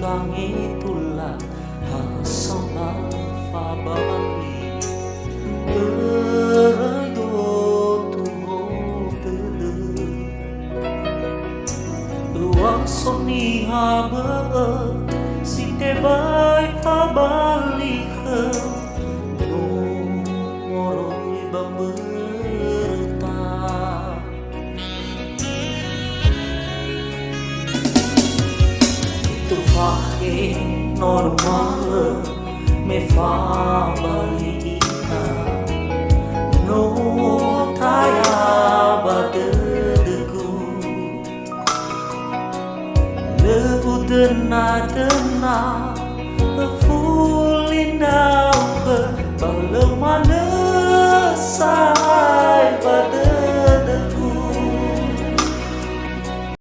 langit ulang hasambal fabali berdo tuho tede ruang soni habe si tebai fabali ke no moroi bamberta tu fahe normal me fabalita no taya badegu lebu dena fulindau ke balemana sa